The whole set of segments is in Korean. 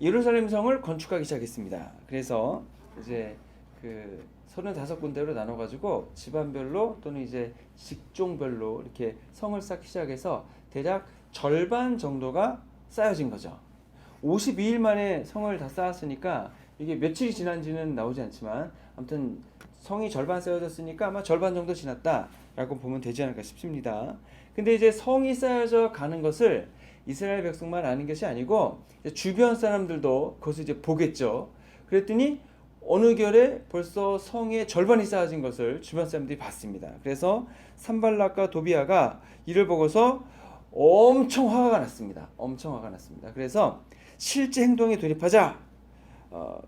예루살렘 성을 건축하기 시작했습니다. 그래서 이제 그 35군데로 나눠가지고 집안별로 또는 이제 직종별로 이렇게 성을 쌓기 시작해서 대략 절반 정도가 쌓여진 거죠. 52일 만에 성을 다 쌓았으니까 이게 며칠이 지난지는 나오지 않지만 아무튼 성이 절반 쌓여졌으니까 아마 절반 정도 지났다라고 보면 되지 않을까 싶습니다. 근데 이제 성이 쌓여져 가는 것을 이스라엘 백성만 아는 것이 아니고 주변 사람들도 그것을 이제 보겠죠. 그랬더니 어느 결에 벌써 성의 절반이 쌓아진 것을 주변 사람들이 봤습니다. 그래서 산발락과 도비아가 이를 보고서 엄청 화가 났습니다. 엄청 화가 났습니다. 그래서 실제 행동에 돌입하자.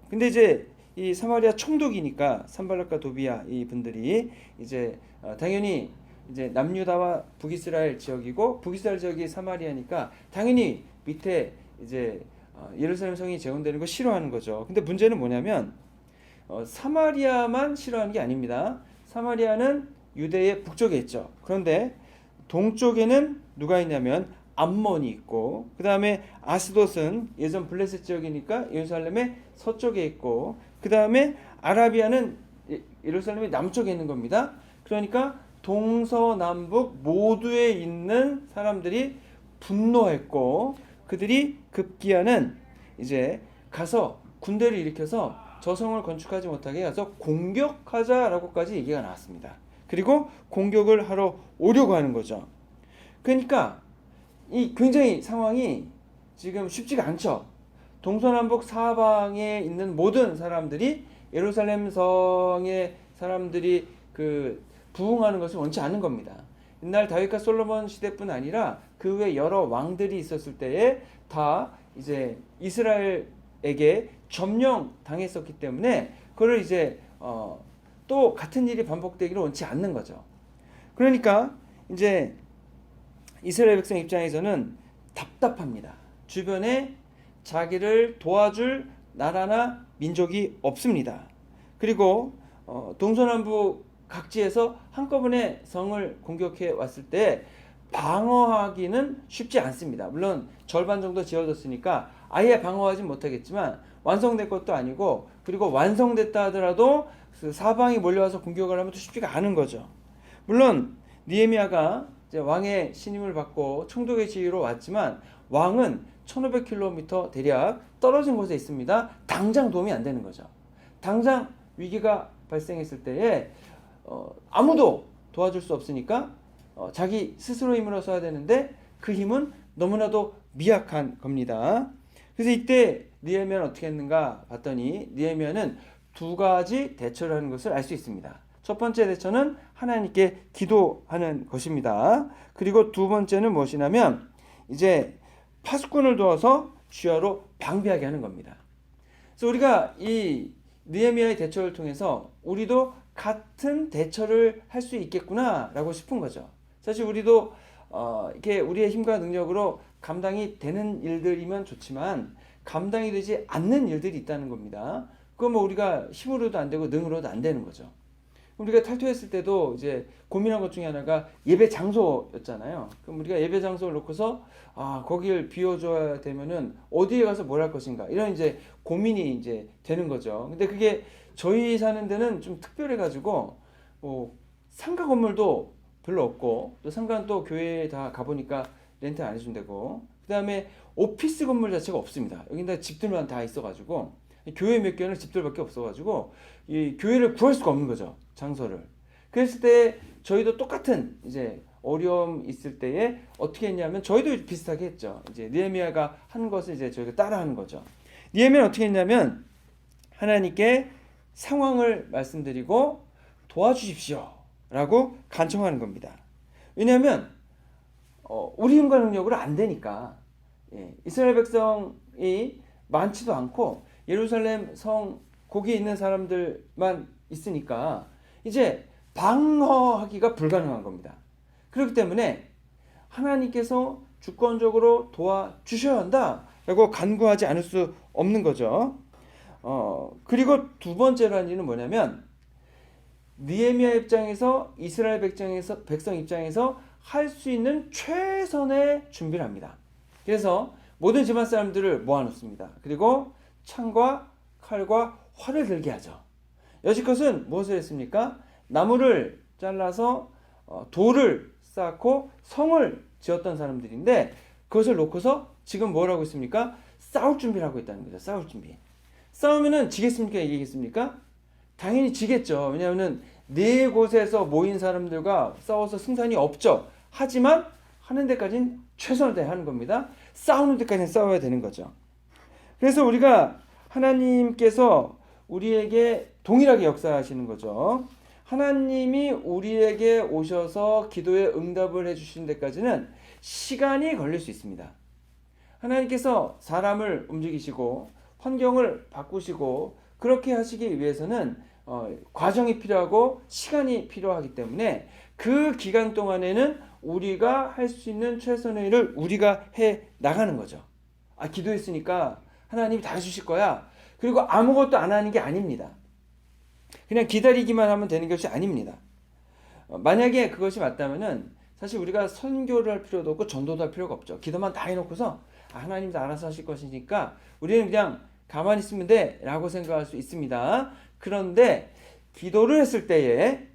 근데 이제 이 사마리아 총독이니까 산발락과 도비아 이 분들이 이제 당연히 이제 남유다와 북이스라엘 지역이고 북이스라엘 지역이 사마리아니까 당연히 밑에 이제 예루살렘 성이 재건되는 거 싫어하는 거죠. 근데 문제는 뭐냐면 사마리아만 싫어하는 게 아닙니다. 사마리아는 유대의 북쪽에 있죠. 그런데 동쪽에는 누가 있냐면 암몬이 있고, 그 다음에 아스돗은 예전 블레셋 지역이니까 예루살렘의 서쪽에 있고, 그 다음에 아라비아는 예루살렘의 남쪽에 있는 겁니다. 그러니까 동서남북 모두에 있는 사람들이 분노했고, 그들이 급기야는 이제 가서 군대를 일으켜서 저 성을 건축하지 못하게 해서 공격하자라고까지 얘기가 나왔습니다. 그리고 공격을 하러 오려고 하는 거죠. 그러니까 이 굉장히 상황이 지금 쉽지가 않죠. 동서남북 사방에 있는 모든 사람들이 예루살렘 성의 사람들이 그 부흥하는 것을 원치 않는 겁니다. 옛날 다윗과 솔로몬 시대뿐 아니라 그 후에 여러 왕들이 있었을 때에 다 이제 이스라엘에게 점령 당했었기 때문에 그걸 이제 또 같은 일이 반복되기를 원치 않는 거죠. 그러니까 이제 이스라엘 백성 입장에서는 답답합니다. 주변에 자기를 도와줄 나라나 민족이 없습니다. 그리고 동서남북 각지에서 한꺼번에 성을 공격해 왔을 때 방어하기는 쉽지 않습니다. 물론 절반 정도 지어졌으니까 아예 방어하지 못하겠지만 완성된 것도 아니고, 그리고 완성됐다 하더라도 그 사방이 몰려와서 공격을 하면 또 쉽지가 않은 거죠. 물론 느헤미야가 이제 왕의 신임을 받고 총독의 지위로 왔지만 왕은 1500km 대략 떨어진 곳에 있습니다. 당장 도움이 안 되는 거죠. 당장 위기가 발생했을 때에 아무도 도와줄 수 없으니까 자기 스스로 힘으로 써야 되는데 그 힘은 너무나도 미약한 겁니다. 그래서 이때 느헤미야는 어떻게 했는가 봤더니 느헤미야는 두 가지 대처를 하는 것을 알 수 있습니다. 첫 번째 대처는 하나님께 기도하는 것입니다. 그리고 두 번째는 무엇이냐면 이제 파수꾼을 도와서 주야로 방비하게 하는 겁니다. 그래서 우리가 이 느헤미야의 대처를 통해서 우리도 같은 대처를 할 수 있겠구나라고 싶은 거죠. 사실 우리도 이렇게 우리의 힘과 능력으로 감당이 되는 일들이면 좋지만 감당이 되지 않는 일들이 있다는 겁니다. 그건 뭐 우리가 힘으로도 안 되고 능으로도 안 되는 거죠. 우리가 탈퇴했을 때도 이제 고민한 것 중에 하나가 예배 장소였잖아요. 그럼 우리가 예배 장소를 놓고서 거기를 비워줘야 되면은 어디에 가서 뭘 할 것인가 이런 이제 고민이 이제 되는 거죠. 근데 그게 저희 사는 데는 좀 특별해가지고 뭐 상가 건물도 별로 없고 또 상가는 또 교회에 다 가보니까 렌트 안 해준다고, 그 다음에 오피스 건물 자체가 없습니다. 여기다 집들만 다 있어가지고 교회 몇 개는 집들밖에 없어가지고 이 교회를 구할 수가 없는 거죠, 장소를. 그랬을 때 저희도 똑같은 이제 어려움 있을 때에 어떻게 했냐면 저희도 비슷하게 했죠. 이제 느헤미야가 한 것을 이제 저희가 따라하는 거죠. 느헤미야는 어떻게 했냐면 하나님께 상황을 말씀드리고 도와주십시오라고 간청하는 겁니다. 왜냐하면 우리 힘과 능력으로 안 되니까. 이스라엘 백성이 많지도 않고 예루살렘 성 거기에 있는 사람들만 있으니까 이제 방어하기가 불가능한 겁니다. 그렇기 때문에 하나님께서 주권적으로 도와주셔야 한다라고 간구하지 않을 수 없는 거죠. 그리고 두 번째라는 이유는 뭐냐면 느헤미야 입장에서 이스라엘 백성 입장에서 할 수 있는 최선의 준비를 합니다. 그래서 모든 집안 사람들을 모아놓습니다. 그리고 창과 칼과 활을 들게 하죠. 여지껏은 무엇을 했습니까? 나무를 잘라서 돌을 쌓고 성을 지었던 사람들인데 그것을 놓고서 지금 뭘 하고 있습니까? 싸울 준비를 하고 있다는 거죠. 싸울 준비. 싸우면은 지겠습니까? 이기겠습니까? 당연히 지겠죠. 왜냐하면 네 곳에서 모인 사람들과 싸워서 승산이 없죠. 하지만 하는 데까지는 최선을 다해 하는 겁니다. 싸우는 데까지는 싸워야 되는 거죠. 그래서 우리가 하나님께서 우리에게 동일하게 역사하시는 거죠. 하나님이 우리에게 오셔서 기도에 응답을 해주시는 데까지는 시간이 걸릴 수 있습니다. 하나님께서 사람을 움직이시고 환경을 바꾸시고 그렇게 하시기 위해서는 과정이 필요하고 시간이 필요하기 때문에 그 기간 동안에는 우리가 할 수 있는 최선의 일을 우리가 해 나가는 거죠. 기도했으니까 하나님이 다 해주실 거야. 그리고 아무것도 안 하는 게 아닙니다. 그냥 기다리기만 하면 되는 것이 아닙니다. 만약에 그것이 맞다면은 사실 우리가 선교를 할 필요도 없고 전도도 할 필요가 없죠. 기도만 다 해놓고서 하나님도 알아서 하실 것이니까 우리는 그냥 가만히 있으면 돼 라고 생각할 수 있습니다. 그런데 기도를 했을 때에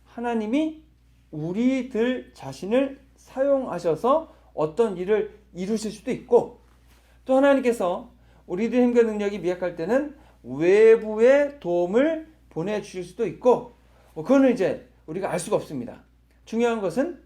하나님이 우리들 자신을 사용하셔서 어떤 일을 이루실 수도 있고 또 하나님께서 우리들의 힘과 능력이 미약할 때는 외부의 도움을 보내주실 수도 있고 그거는 이제 우리가 알 수가 없습니다. 중요한 것은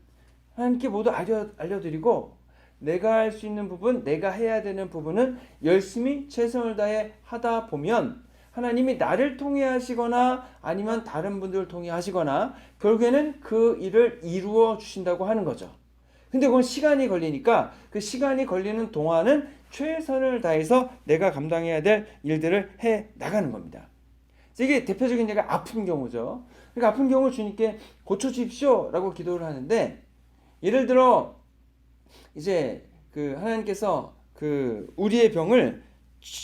하나님께 모두 알려드리고 내가 할 수 있는 부분, 내가 해야 되는 부분은 열심히 최선을 다해 하다 보면 하나님이 나를 통해 하시거나 아니면 다른 분들을 통해 하시거나 결국에는 그 일을 이루어 주신다고 하는 거죠. 근데 그건 시간이 걸리니까 그 시간이 걸리는 동안은 최선을 다해서 내가 감당해야 될 일들을 해 나가는 겁니다. 이게 대표적인 예가 아픈 경우죠. 그러니까 아픈 경우 주님께 고쳐주십시오 라고 기도를 하는데 예를 들어 이제 하나님께서 우리의 병을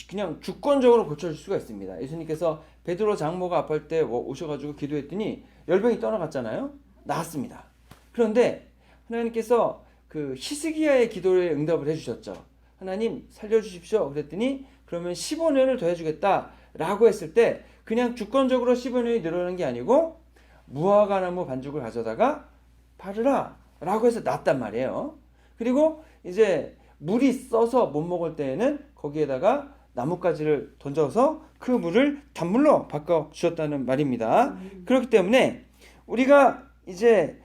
그냥 주권적으로 고쳐줄 수가 있습니다. 예수님께서 베드로 장모가 아플 때 오셔가지고 기도했더니 열병이 떠나갔잖아요. 나았습니다. 그런데 하나님께서 히스기야의 기도에 응답을 해주셨죠. 하나님 살려주십시오. 그랬더니 그러면 15년을 더 해주겠다라고 했을 때 그냥 주권적으로 15년이 늘어나는 게 아니고 무화과나무 반죽을 가져다가 바르라 라고 해서 낫단 말이에요. 그리고 이제 물이 써서 못 먹을 때에는 거기에다가 나뭇가지를 던져서 그 물을 단물로 바꿔 주셨다는 말입니다. 그렇기 때문에 우리가 이제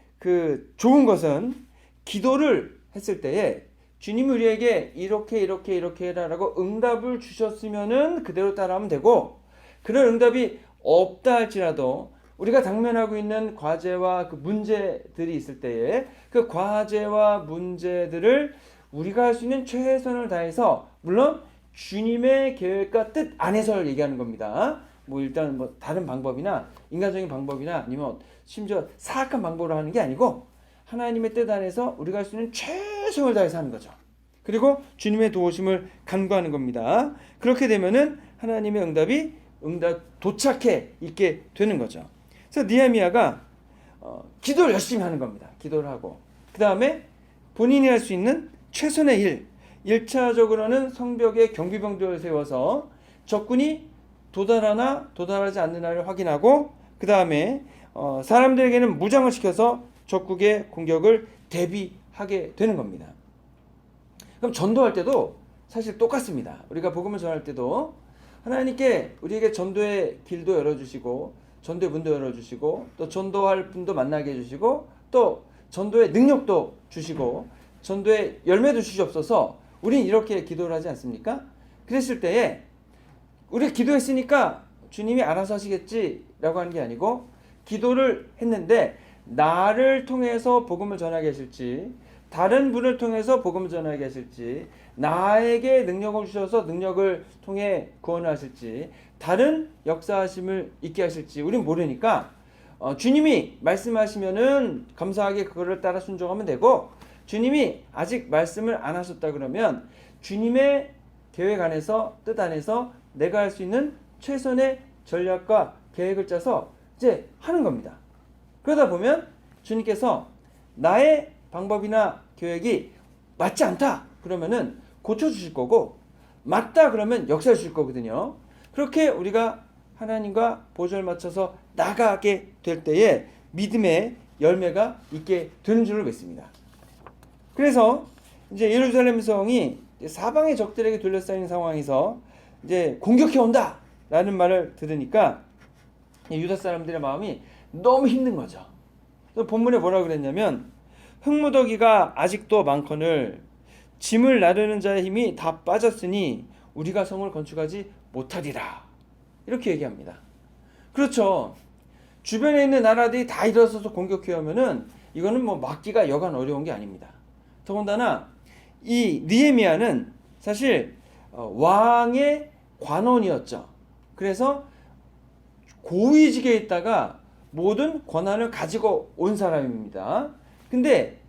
좋은 것은 기도를 했을 때에 주님이 우리에게 이렇게 해라라고 응답을 주셨으면은 그대로 따라하면 되고 그런 응답이 없다 할지라도 우리가 당면하고 있는 과제와 문제들이 있을 때에 그 과제와 문제들을 우리가 할 수 있는 최선을 다해서 물론 주님의 계획과 뜻 안에서 얘기하는 겁니다. 일단 다른 방법이나 인간적인 방법이나 아니면 심지어 사악한 방법으로 하는 게 아니고 하나님의 뜻 안에서 우리가 할 수 있는 최선을 다해서 하는 거죠. 그리고 주님의 도우심을 간구하는 겁니다. 그렇게 되면은 하나님의 응답 도착해 있게 되는 거죠. 그래서 느헤미야가 기도를 열심히 하는 겁니다. 기도를 하고 그 다음에 본인이 할 수 있는 최선의 일 1차적으로는 성벽에 경비병들을 세워서 적군이 도달하나 도달하지 않느냐를 확인하고 그 다음에 사람들에게는 무장을 시켜서 적국의 공격을 대비하게 되는 겁니다. 그럼 전도할 때도 사실 똑같습니다. 우리가 복음을 전할 때도 하나님께 우리에게 전도의 길도 열어주시고 전도의 문도 열어주시고 또 전도할 분도 만나게 해주시고 또 전도의 능력도 주시고 전도의 열매도 주시옵소서. 우린 이렇게 기도를 하지 않습니까? 그랬을 때에 우리가 기도했으니까 주님이 알아서 하시겠지라고 하는 게 아니고 기도를 했는데 나를 통해서 복음을 전하게 하실지 다른 분을 통해서 복음을 전하게 하실지 나에게 능력을 주셔서 능력을 통해 구원을 하실지 다른 역사하심을 있게 하실지 우린 모르니까 주님이 말씀하시면은 감사하게 그거를 따라 순종하면 되고 주님이 아직 말씀을 안 하셨다 그러면 주님의 계획 안에서 뜻 안에서 내가 할 수 있는 최선의 전략과 계획을 짜서 이제 하는 겁니다. 그러다 보면 주님께서 나의 방법이나 계획이 맞지 않다 그러면은 고쳐주실 거고, 맞다 그러면 역사해 주실 거거든요. 그렇게 우리가 하나님과 보조를 맞춰서 나가게 될 때에 믿음의 열매가 있게 되는 줄을 믿습니다. 그래서 이제 예루살렘 성이 사방의 적들에게 둘러싸인 상황에서 이제 공격해 온다라는 말을 들으니까 유다 사람들의 마음이 너무 힘든 거죠. 본문에 뭐라고 그랬냐면, 흙무더기가 아직도 많거늘 짐을 나르는 자의 힘이 다 빠졌으니 우리가 성을 건축하지 못하리라, 이렇게 얘기합니다. 그렇죠. 주변에 있는 나라들이 다 일어서서 공격해 오면은 이거는 뭐 막기가 여간 어려운 게 아닙니다. 더군다나 이 느헤미야는 사실 왕의 관원이었죠. 그래서 고위직에 있다가 모든 권한을 가지고 온 사람입니다. 근데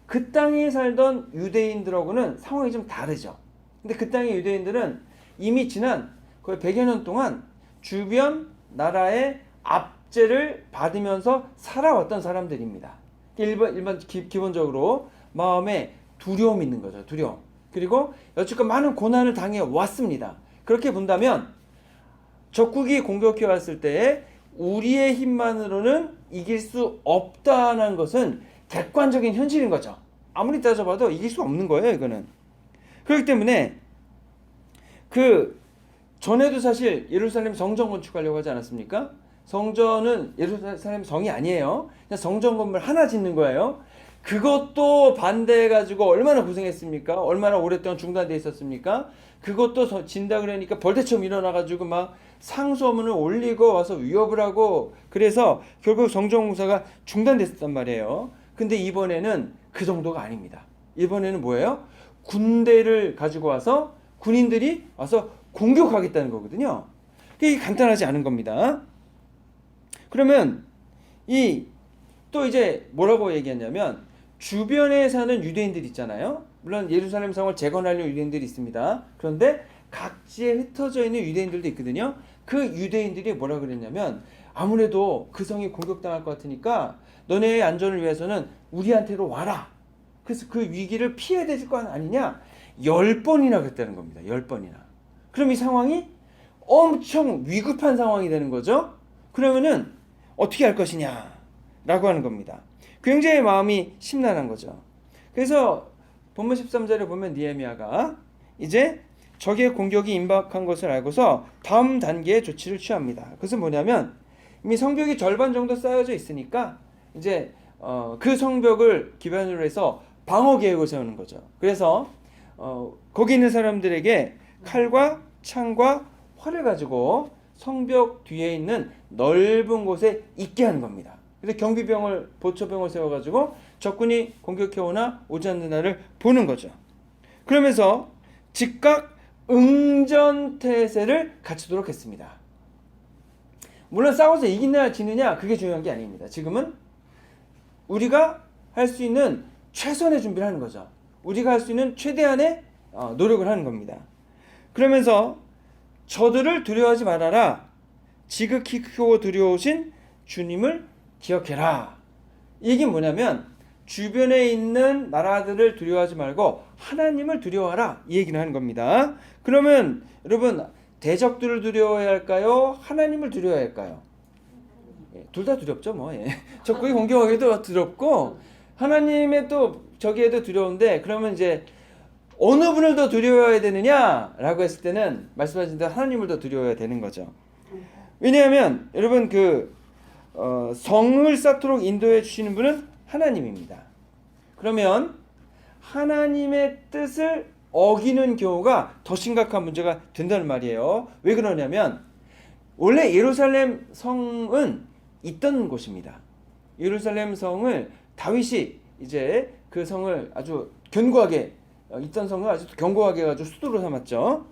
그 땅에 살던 유대인들하고는 상황이 좀 다르죠. 근데 그 땅의 유대인들은 이미 지난 거의 100여 년 동안 주변 나라의 압제를 받으면서 살아왔던 사람들입니다. 기본적으로 마음에 두려움이 있는 거죠. 두려움. 그리고 여태껏 많은 고난을 당해 왔습니다. 그렇게 본다면 적국이 공격해 왔을 때 우리의 힘만으로는 이길 수 없다는 것은 객관적인 현실인 거죠. 아무리 따져봐도 이길 수 없는 거예요, 이거는. 그렇기 때문에 그 전에도 사실 예루살렘 성전 건축하려고 하지 않았습니까? 성전은 예루살렘 성이 아니에요. 그냥 성전 건물 하나 짓는 거예요. 그것도 반대해가지고 얼마나 고생했습니까? 얼마나 오랫동안 중단돼 있었습니까? 그것도 진다 그러니까 벌떼처럼 일어나가지고 막 상소문을 올리고 와서 위협을 하고, 그래서 결국 성전 공사가 중단됐단 말이에요. 근데 이번에는 그 정도가 아닙니다. 이번에는 뭐예요? 군대를 가지고 와서 군인들이 와서 공격하겠다는 거거든요. 이게 간단하지 않은 겁니다. 그러면 또 이제 뭐라고 얘기했냐면, 주변에 사는 유대인들 있잖아요. 물론 예루살렘 성을 재건하려는 유대인들이 있습니다. 그런데 각지에 흩어져 있는 유대인들도 있거든요. 그 유대인들이 뭐라 그랬냐면, 아무래도 그 성이 공격당할 것 같으니까 너네의 안전을 위해서는 우리한테로 와라. 그래서 그 위기를 피해야 될 거 아니냐, 10번이나 그랬다는 겁니다. 10번이나. 그럼 이 상황이 엄청 위급한 상황이 되는 거죠. 그러면은 어떻게 할 것이냐 라고 하는 겁니다. 굉장히 마음이 심란한 거죠. 그래서 본문 13절에 보면 느헤미야가 이제 적의 공격이 임박한 것을 알고서 다음 단계의 조치를 취합니다. 그것은 뭐냐면, 이미 성벽이 절반 정도 쌓여져 있으니까 이제 그 성벽을 기반으로 해서 방어 계획을 세우는 거죠. 그래서 거기 있는 사람들에게 칼과 창과 활을 가지고 성벽 뒤에 있는 넓은 곳에 있게 하는 겁니다. 그래서 경비병을, 보초병을 세워가지고 적군이 공격해 오나 오지 않는 날을 보는 거죠. 그러면서 즉각 응전태세를 갖추도록 했습니다. 물론 싸워서 이기느냐 지느냐 그게 중요한 게 아닙니다. 지금은 우리가 할 수 있는 최선의 준비를 하는 거죠. 우리가 할 수 있는 최대한의 노력을 하는 겁니다. 그러면서 저들을 두려워하지 말아라. 지극히 크고 두려우신 주님을 기억해라. 이 얘기는 뭐냐면, 주변에 있는 나라들을 두려워하지 말고 하나님을 두려워하라, 이 얘기를 하는 겁니다. 그러면 여러분, 대적들을 두려워해야 할까요? 하나님을 두려워해야 할까요? 둘 다 두렵죠 뭐. 적국이 공격하기도 두렵고 하나님의 또 저기에도 두려운데, 그러면 이제 어느 분을 더 두려워해야 되느냐 라고 했을 때는 말씀하신 대로 하나님을 더 두려워해야 되는 거죠. 왜냐하면 여러분, 성을 쌓도록 인도해 주시는 분은 하나님입니다. 그러면 하나님의 뜻을 어기는 경우가 더 심각한 문제가 된다는 말이에요. 왜 그러냐면, 원래 예루살렘 성은 있던 곳입니다. 예루살렘 성을 다윗이 이제 그 성을 아주 견고하게, 있던 성을 아주 견고하게 해가지고 수도로 삼았죠.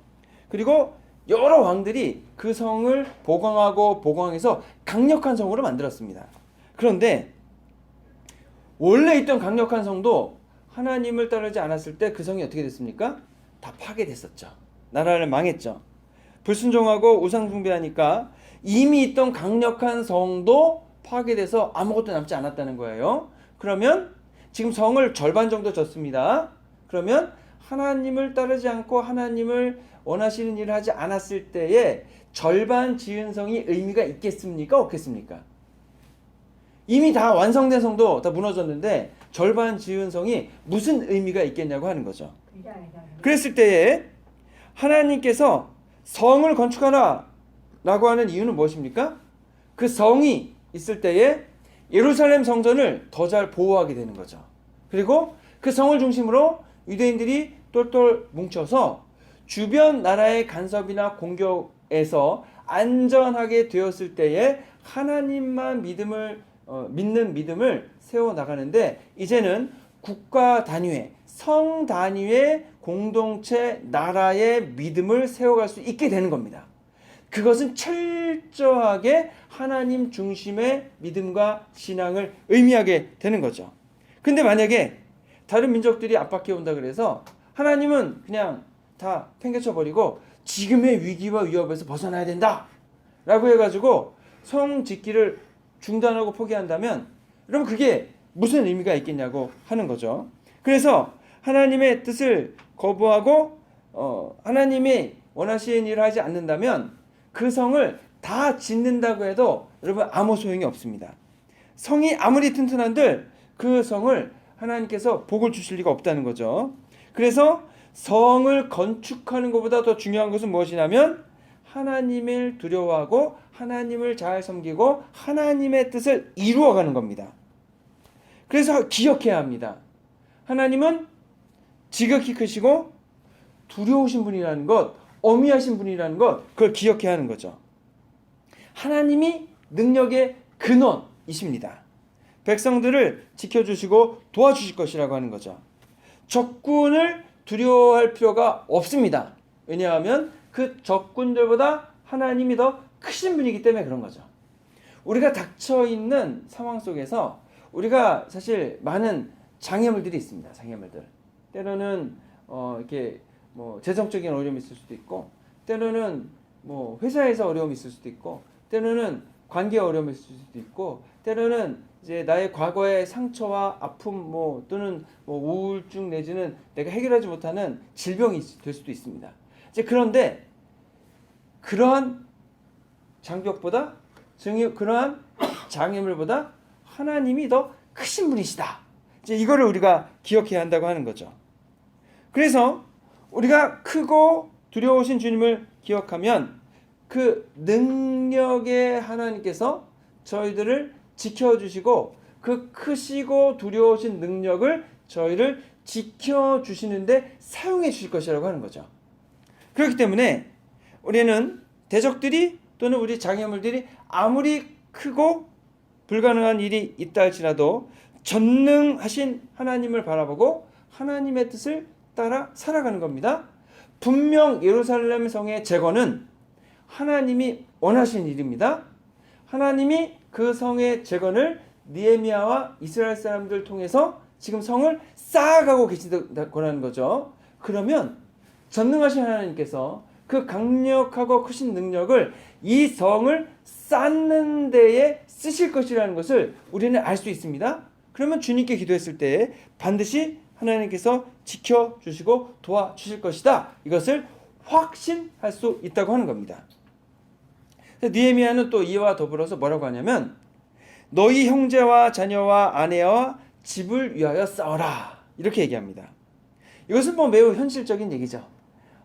그리고 여러 왕들이 그 성을 보강하고 보강해서 강력한 성으로 만들었습니다. 그런데 원래 있던 강력한 성도 하나님을 따르지 않았을 때 그 성이 어떻게 됐습니까? 다 파괴됐었죠. 나라를 망했죠. 불순종하고 우상 숭배하니까 이미 있던 강력한 성도 파괴돼서 아무것도 남지 않았다는 거예요. 그러면 지금 성을 절반 정도 졌습니다. 그러면 하나님을 따르지 않고 하나님을 원하시는 일을 하지 않았을 때에 절반 지은 성이 의미가 있겠습니까? 없겠습니까? 이미 다 완성된 성도 다 무너졌는데 절반 지은 성이 무슨 의미가 있겠냐고 하는 거죠. 그랬을 때에 하나님께서 성을 건축하라 라고 하는 이유는 무엇입니까? 그 성이 있을 때에 예루살렘 성전을 더 잘 보호하게 되는 거죠. 그리고 그 성을 중심으로 유대인들이 똘똘 뭉쳐서 주변 나라의 간섭이나 공격에서 안전하게 되었을 때에 하나님만 믿는 믿음을 세워나가는데, 이제는 국가 단위의 성 단위의 공동체 나라의 믿음을 세워갈 수 있게 되는 겁니다. 그것은 철저하게 하나님 중심의 믿음과 신앙을 의미하게 되는 거죠. 근데 만약에 다른 민족들이 압박해 온다 그래서 하나님은 그냥 다 팽개쳐 버리고 지금의 위기와 위협에서 벗어나야 된다 라고 해가지고 성 짓기를 중단하고 포기한다면 여러분 그게 무슨 의미가 있겠냐고 하는 거죠. 그래서 하나님의 뜻을 거부하고 하나님이 원하시는 일을 하지 않는다면 그 성을 다 짓는다고 해도 여러분 아무 소용이 없습니다. 성이 아무리 튼튼한들 그 성을 하나님께서 복을 주실 리가 없다는 거죠. 그래서 성을 건축하는 것보다 더 중요한 것은 무엇이냐면 하나님을 두려워하고 하나님을 잘 섬기고 하나님의 뜻을 이루어가는 겁니다. 그래서 기억해야 합니다. 하나님은 지극히 크시고 두려우신 분이라는 것, 어미하신 분이라는 것, 그걸 기억해야 하는 거죠. 하나님이 능력의 근원이십니다. 백성들을 지켜주시고 도와주실 것이라고 하는 거죠. 적군을 두려워할 필요가 없습니다. 왜냐하면 그 적군들보다 하나님이 더 크신 분이기 때문에 그런 거죠. 우리가 닥쳐있는 상황 속에서 우리가 사실 많은 장애물들이 있습니다. 장애물들. 때로는 이렇게 뭐 재정적인 어려움이 있을 수도 있고, 때로는 뭐 회사에서 어려움이 있을 수도 있고, 때로는 관계 어려움이 있을 수도 있고, 때로는 이제 나의 과거의 상처와 아픔 또는 우울증 내지는 내가 해결하지 못하는 질병이 될 수도 있습니다. 이제 그런데 그러한 장벽보다 그러한 장애물보다 하나님이 더 크신 분이시다. 이제 이거를 우리가 기억해야 한다고 하는 거죠. 그래서 우리가 크고 두려우신 주님을 기억하면 그 능력의 하나님께서 저희들을 지켜주시고 그 크시고 두려우신 능력을 저희를 지켜주시는데 사용해 주실 것이라고 하는 거죠. 그렇기 때문에 우리는 대적들이 또는 우리 장애물들이 아무리 크고 불가능한 일이 있다 할지라도 전능하신 하나님을 바라보고 하나님의 뜻을 따라 살아가는 겁니다. 분명 예루살렘 성의 재건은 하나님이 원하신 일입니다. 하나님이 그 성의 재건을 느헤미야와 이스라엘 사람들 통해서 지금 성을 쌓아가고 계시다고 하는 거죠. 그러면 전능하신 하나님께서 그 강력하고 크신 능력을 이 성을 쌓는 데에 쓰실 것이라는 것을 우리는 알 수 있습니다. 그러면 주님께 기도했을 때 반드시 하나님께서 지켜주시고 도와주실 것이다. 이것을 확신할 수 있다고 하는 겁니다. 느헤미야는 또 이와 더불어서 뭐라고 하냐면 너희 형제와 자녀와 아내와 집을 위하여 싸워라 이렇게 얘기합니다. 이것은 매우 현실적인 얘기죠.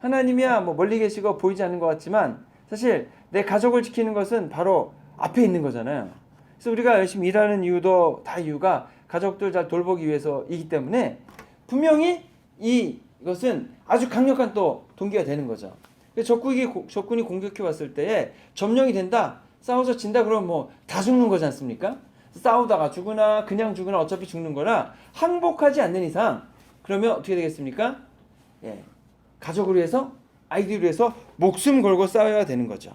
하나님이야 멀리 계시고 보이지 않는 것 같지만 사실 내 가족을 지키는 것은 바로 앞에 있는 거잖아요. 그래서 우리가 열심히 일하는 이유도 다 이유가 가족들 잘 돌보기 위해서이기 때문에 분명히 이것은 아주 강력한 또 동기가 되는 거죠. 적군이 공격해 왔을 때에 점령이 된다, 싸워서 진다 그러면 다 죽는 거지 않습니까? 싸우다가 죽으나 그냥 죽으나 어차피 죽는 거나 항복하지 않는 이상 그러면 어떻게 되겠습니까? 가족을 위해서 아이들을 위해서 목숨 걸고 싸워야 되는 거죠.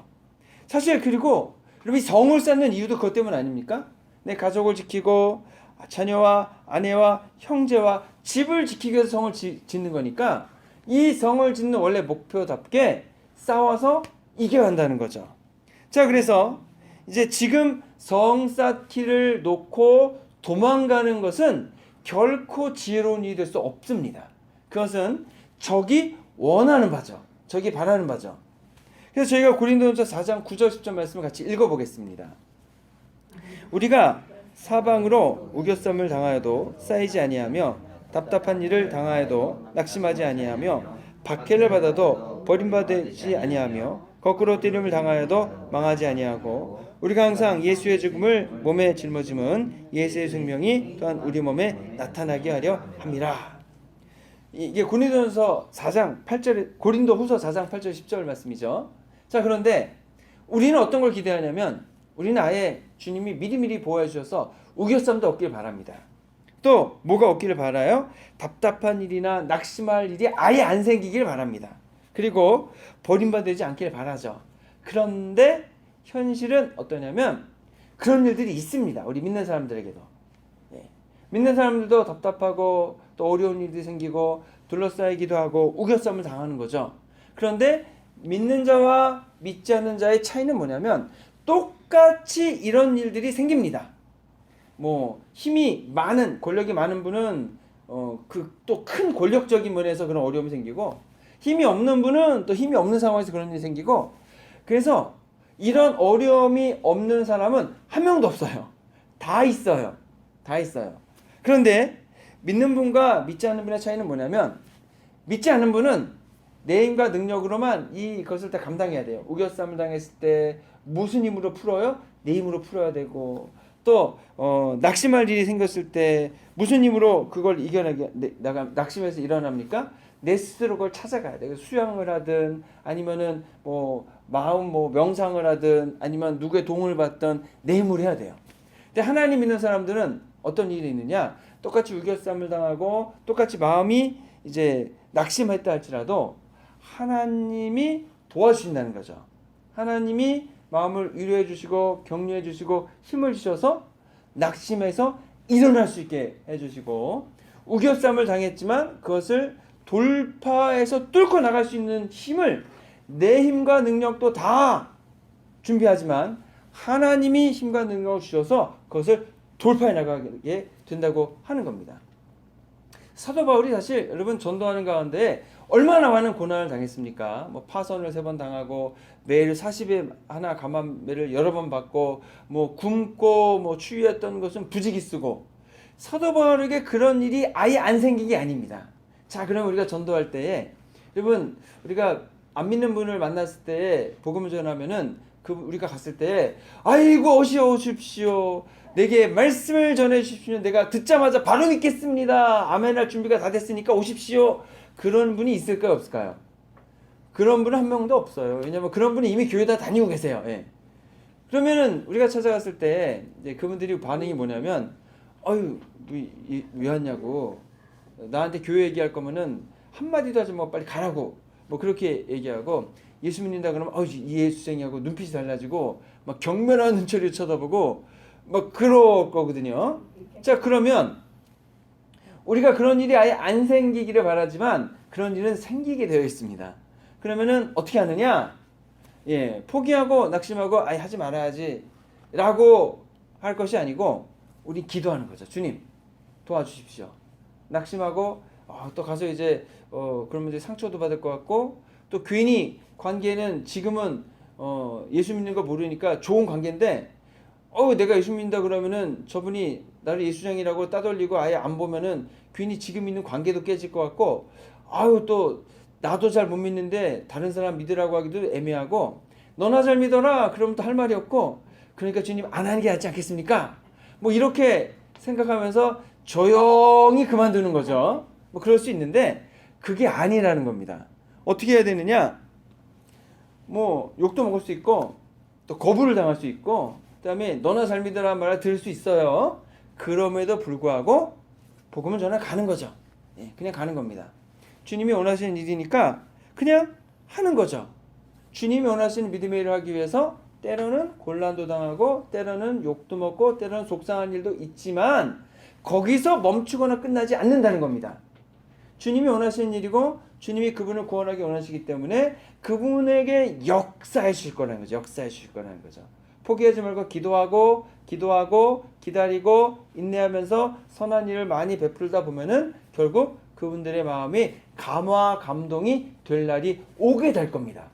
사실 그리고 여러분 성을 쌓는 이유도 그것 때문 아닙니까? 내 가족을 지키고 자녀와 아내와 형제와 집을 지키기 위해서 성을 짓는 거니까 이 성을 짓는 원래 목표답게 싸워서 이겨야 한다는 거죠. 자, 그래서 이제 지금 성 쌓기를 놓고 도망가는 것은 결코 지혜로운 일이 될 수 없습니다. 그것은 적이 원하는 바죠. 적이 바라는 바죠. 그래서 저희가 고린도전서 4장 9절 10절 말씀을 같이 읽어보겠습니다. 우리가 사방으로 우겨쌈을 당하여도 쌓이지 아니하며 답답한 일을 당하여도 낙심하지 아니하며 박해를 받아도 버림받지 아니하며 거꾸로 때림을 당하여도 망하지 아니하고 우리가 항상 예수의 죽음을 몸에 짊어짐은 예수의 생명이 또한 우리 몸에 나타나게 하려 함이라. 이게 고린도전서 4장 8절 고린도후서 4장 8절 10절 말씀이죠. 자, 그런데 우리는 어떤 걸 기대하냐면 우리는 아예 주님이 미리미리 보호해 주셔서 우겨쌈도 없길 바랍니다. 또 뭐가 없기를 바라요? 답답한 일이나 낙심할 일이 아예 안 생기길 바랍니다. 그리고 버림받지 않길 바라죠. 그런데 현실은 어떠냐면 그런 일들이 있습니다. 우리 믿는 사람들에게도. 예. 믿는 사람들도 답답하고 또 어려운 일이 생기고 둘러싸이기도 하고 우겨쌈을 당하는 거죠. 그런데 믿는 자와 믿지 않는 자의 차이는 뭐냐면 똑같이 이런 일들이 생깁니다. 뭐 힘이 많은 권력이 많은 분은 그 또 큰 권력적인 면에서 그런 어려움이 생기고 힘이 없는 분은 또 힘이 없는 상황에서 그런 일이 생기고 그래서 이런 어려움이 없는 사람은 한 명도 없어요. 다 있어요. 다 있어요. 그런데 믿는 분과 믿지 않는 분의 차이는 뭐냐면 믿지 않는 분은 내 힘과 능력으로만 이것을 다 감당해야 돼요. 우겨쌈을 당했을 때 무슨 힘으로 풀어요? 내 힘으로 풀어야 되고 또 낙심할 일이 생겼을 때 무슨 힘으로 그걸 이겨내게 낙심해서 일어납니까? 내 스스로 그걸 찾아가야 돼. 수양을 하든 아니면은 뭐 마음 뭐 명상을 하든 아니면 누구의 도움을 받든 내 힘으로 해야 돼요. 근데 하나님 믿는 사람들은 어떤 일이 있느냐? 똑같이 우겨쌈을 당하고 똑같이 마음이 이제 낙심했다 할지라도 하나님이 도와주신다는 거죠. 하나님이 마음을 위로해 주시고 격려해 주시고 힘을 주셔서 낙심해서 일어날 수 있게 해주시고 우겨쌈을 당했지만 그것을 돌파해서 뚫고 나갈 수 있는 힘을 내 힘과 능력도 다 준비하지만 하나님이 힘과 능력을 주셔서 그것을 돌파해 나가게 된다고 하는 겁니다. 사도 바울이 사실 여러분 전도하는 가운데 얼마나 많은 고난을 당했습니까? 뭐 파선을 3번 당하고 매일 40에 하나 감한매를 여러 번 받고 뭐 굶고 뭐 추위했던 것은 부지기 쓰고 사도 바울에게 그런 일이 아예 안 생긴 게 아닙니다. 자, 그럼 우리가 전도할 때에 여러분 우리가 안 믿는 분을 만났을 때 복음을 전하면은 우리가 갔을 때 아이고 오십시오. 내게 말씀을 전해 주십시오. 내가 듣자마자 바로 믿겠습니다. 아멘할 준비가 다 됐으니까 오십시오. 그런 분이 있을까요, 없을까요? 그런 분은 한 명도 없어요. 왜냐면 그런 분이 이미 교회 다 다니고 계세요. 예. 그러면은 우리가 찾아갔을 때 이제 그분들이 반응이 뭐냐면, 어유 왜 왔냐고, 나한테 교회 얘기할 거면은 한 마디도 하지 뭐 빨리 가라고, 뭐 그렇게 얘기하고 예수 믿는다 그러면 이 예수쟁이하고 눈빛이 달라지고 막 경멸하는 눈초리를 쳐다보고 막 그럴 거거든요. 자, 그러면 우리가 그런 일이 아예 안 생기기를 바라지만 그런 일은 생기게 되어 있습니다. 그러면은 어떻게 하느냐? 예, 포기하고 낙심하고 아예 하지 말아야지 라고 할 것이 아니고 우리 기도하는 거죠. 주님 도와주십시오. 낙심하고 또 가서 이제 그러면 이제 상처도 받을 것 같고 또 괜히 관계는 지금은 예수 믿는 거 모르니까 좋은 관계인데 내가 예수 믿는다 그러면은 저분이 나를 예수장이라고 따돌리고 아예 안 보면은 괜히 지금 있는 관계도 깨질 것 같고 또 나도 잘 못 믿는데 다른 사람 믿으라고 하기도 애매하고 너나 잘 믿어라 그러면 또 할 말이 없고 그러니까 주님 안 하는 게 낫지 않겠습니까? 뭐 이렇게 생각하면서 조용히 그만두는 거죠. 뭐 그럴 수 있는데 그게 아니라는 겁니다. 어떻게 해야 되느냐? 뭐 욕도 먹을 수 있고 또 거부를 당할 수 있고 그다음에 너나 잘 믿으라는 말을 들을 수 있어요. 그럼에도 불구하고 복음을 전해 가는 거죠. 예, 그냥 가는 겁니다. 주님이 원하시는 일이니까 그냥 하는 거죠. 주님이 원하시는 믿음의 일을 하기 위해서 때로는 곤란도 당하고 때로는 욕도 먹고 때로는 속상한 일도 있지만 거기서 멈추거나 끝나지 않는다는 겁니다. 주님이 원하시는 일이고 주님이 그분을 구원하기 원하시기 때문에 그분에게 역사해 주실 거라는 거죠. 역사해 주실 거라는 거죠. 포기하지 말고 기도하고 기다리고 인내하면서 선한 일을 많이 베풀다 보면은 결국 그분들의 마음이 감화 감동이 될 날이 오게 될 겁니다.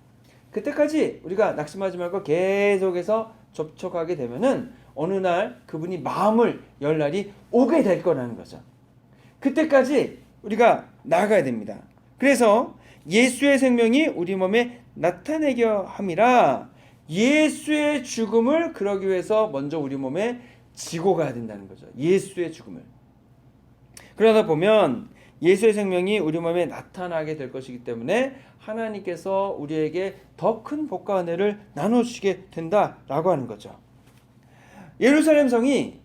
그때까지 우리가 낙심하지 말고 계속해서 접촉하게 되면은 어느 날 그분이 마음을 열 날이 오게 될 거라는 거죠. 그때까지 우리가 나아가야 됩니다. 그래서 예수의 생명이 우리 몸에 나타내게 함이라, 예수의 죽음을 그러기 위해서 먼저 우리 몸에 지고 가야 된다는 거죠. 예수의 죽음을. 그러다 보면 예수의 생명이 우리 몸에 나타나게 될 것이기 때문에 하나님께서 우리에게 더 큰 복과 은혜를 나눠주시게 된다라고 하는 거죠. 예루살렘 성이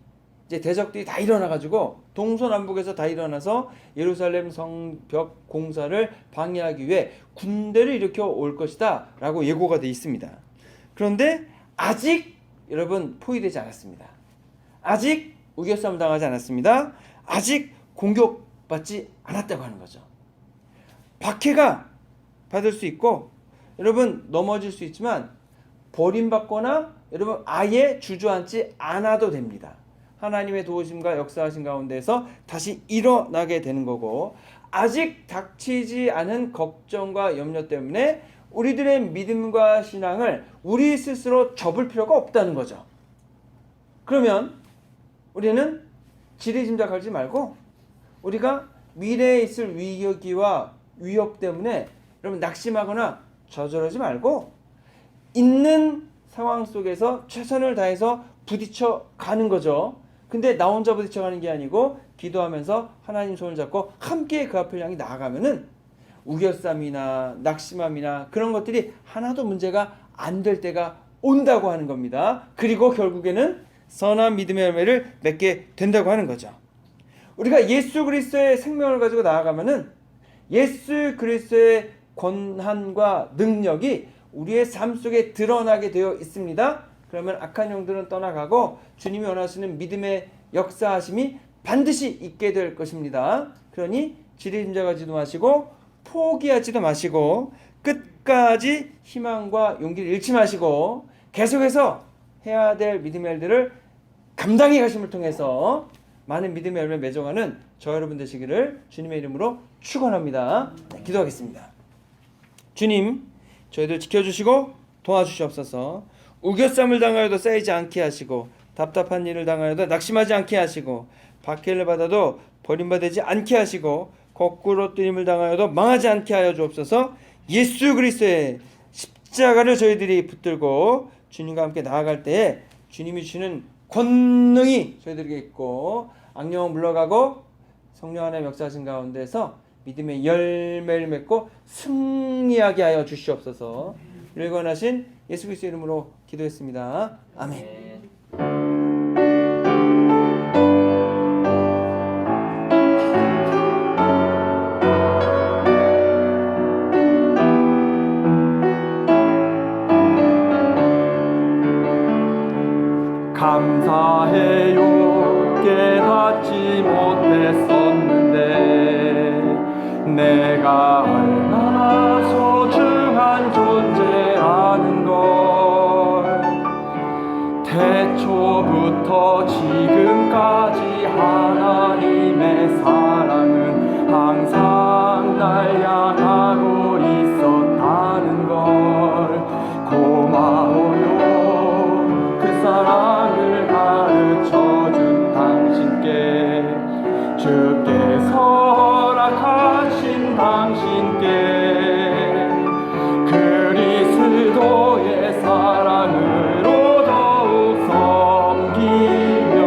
이제 대적들이 다 일어나가지고 동서남북에서 다 일어나서 예루살렘 성벽 공사를 방해하기 위해 군대를 일으켜 올 것이다 라고 예고가 되어 있습니다. 그런데 아직 여러분 포위되지 않았습니다. 아직 우겨싸움 당하지 않았습니다. 아직 공격받지 않았다고 하는 거죠. 박해가 받을 수 있고 여러분 넘어질 수 있지만 버림받거나 여러분 아예 주저앉지 않아도 됩니다. 하나님의 도우심과 역사하신 가운데서 다시 일어나게 되는 거고, 아직 닥치지 않은 걱정과 염려 때문에 우리들의 믿음과 신앙을 우리 스스로 접을 필요가 없다는 거죠. 그러면 우리는 지리짐작하지 말고 우리가 미래에 있을 위기와 위협 때문에 여러분 낙심하거나 좌절하지 말고 있는 상황 속에서 최선을 다해서 부딪혀 가는 거죠. 근데 나 혼자 부딪혀 가는 게 아니고 기도하면서 하나님 손을 잡고 함께 그 앞을 향해 나아가면은 우겨쌈이나 낙심함이나 그런 것들이 하나도 문제가 안 될 때가 온다고 하는 겁니다. 그리고 결국에는 선한 믿음의 열매를 맺게 된다고 하는 거죠. 우리가 예수 그리스도의 생명을 가지고 나아가면은 예수 그리스도의 권한과 능력이 우리의 삶 속에 드러나게 되어 있습니다. 그러면 악한 영들은 떠나가고 주님이 원하시는 믿음의 역사하심이 반드시 있게 될 것입니다. 그러니 지리짐작하지도 마시고 포기하지도 마시고 끝까지 희망과 용기를 잃지 마시고 계속해서 해야 될 믿음의 일들을 감당해 가심을 통해서 많은 믿음의 열매 맺어가는 저 여러분 되시기를 주님의 이름으로 축원합니다. 네, 기도하겠습니다. 주님, 저희들 지켜주시고 도와주시옵소서. 우겨쌈을 당하여도 쌓이지 않게 하시고 답답한 일을 당하여도 낙심하지 않게 하시고 박해를 받아도 버림받지 않게 하시고 거꾸로 뜨림을 당하여도 망하지 않게 하여 주옵소서. 예수 그리스도의 십자가를 저희들이 붙들고 주님과 함께 나아갈 때에 주님이 주시는 권능이 저희들에게 있고 악령은 물러가고 성령 하나님의 역사하신 가운데서 믿음의 열매를 맺고 승리하게 하여 주시옵소서. 이를 권하신 예수 그리스도 이름으로 기도했습니다. 아멘. 감사해요. 깨닫지 못했었는데 내가 얼마나 소중한 존재라는 걸, 태초부터 지금까지 하나님의 사랑은 항상 날 향하고 있었다는 걸 고마워요. 그 사랑을 가르쳐준 당신께, 주께서 허락하신 당신께 그리스도의 사랑으로 더욱 섬기며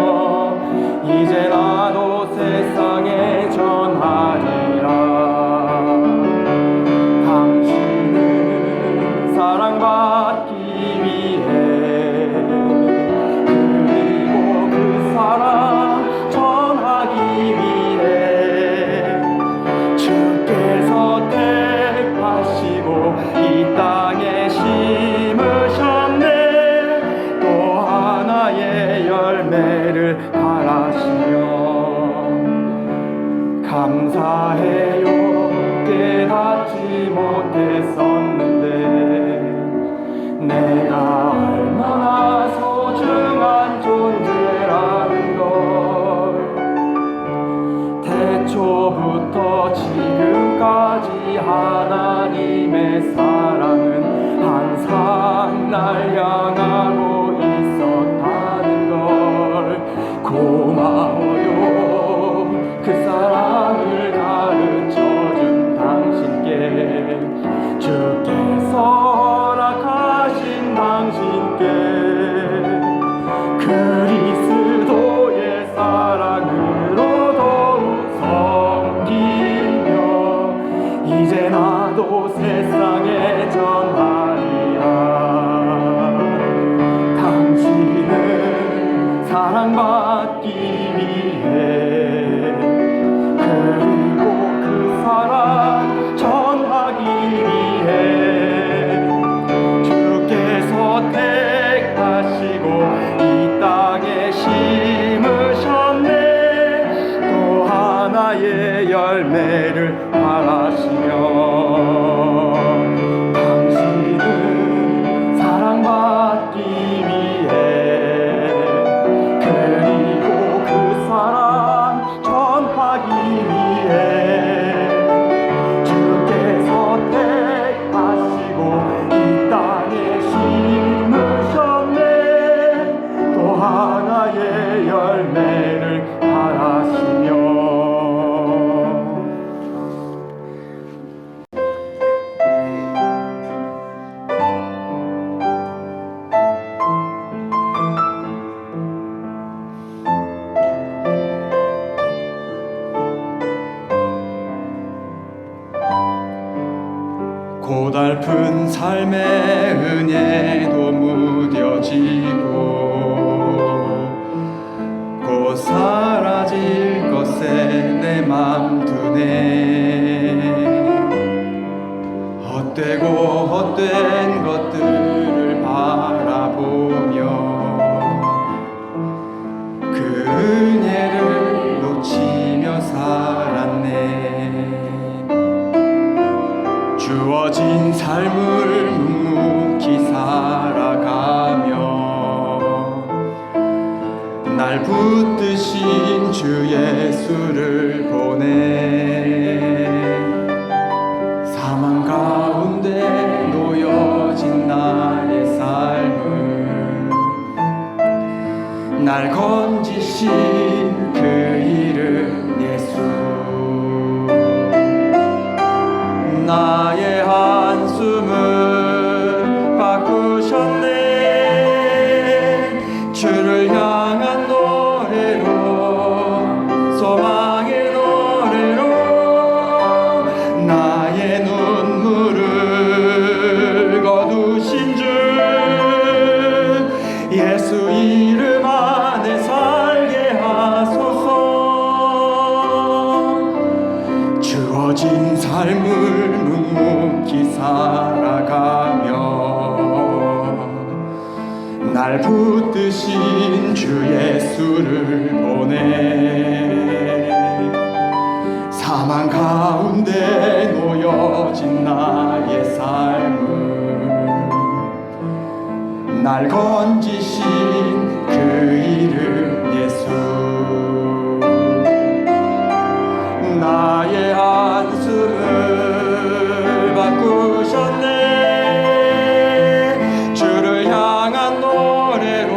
이제 나도 세상에 전하리라. 당신은 사랑받기 위해 그리고 그 사랑 전하기 위해 주께서 택하시고 이 땅에 심으셨네. 또 하나의 열매를 바라시며 감사해요. 깨닫지 못했었는데 내가 얼마나 소중한 존재라는 걸, 태초부터 사랑받기 위해 그리고 그 사랑 전하기 위해 주께서 택하시고 이 땅에 심으셨네. 또 하나의 열매를 바라시며 당신은 사랑받기 위해 그리고 그 사랑 전하기 위해 주께서 택하시고 이 땅에 심으셨네. 또 하나의 열매를 바라시며 고달픈 삶의 은혜도 무뎌지고 곧 사라질 것에 내 맘 두네. 헛되고 헛된 것들을 바라보며 그 은혜를 놓치며 살았네. 주어진 삶을 묵묵히 살아가며 날 붙드신 주 예수를 보내. 사망 가운데 놓여진 나의 삶을 날 건지신 그 이름 예수. 나의 한숨을 바꾸셨네. 주를 향한 노래로 소망의 노래로 나의 눈물을 거두신 주 예수 이름 안에 살게 하소서. 주어진 삶을 묵묵히 살아가며 날 붙드신 주 예수를 보내. 사망 가운데 놓여진 나의 삶을 날 건지신 그 이름 예수. 나의 한숨을 바꾸셨네. 주를 향한 노래로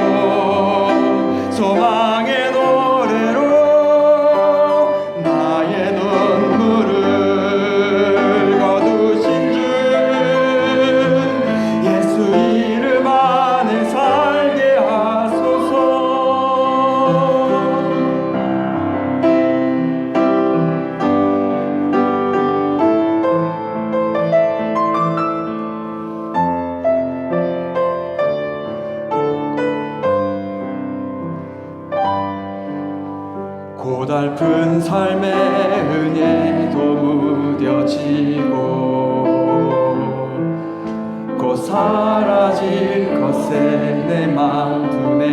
소망의 노래로 나의 눈물을 거두신 주 예수 이름 안에 살게 하소서. 고달픈 삶의 은혜도 무뎌지고 곧 사라질 것에 내 맘 두네.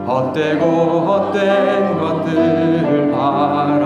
헛되고 헛된 것들을 바라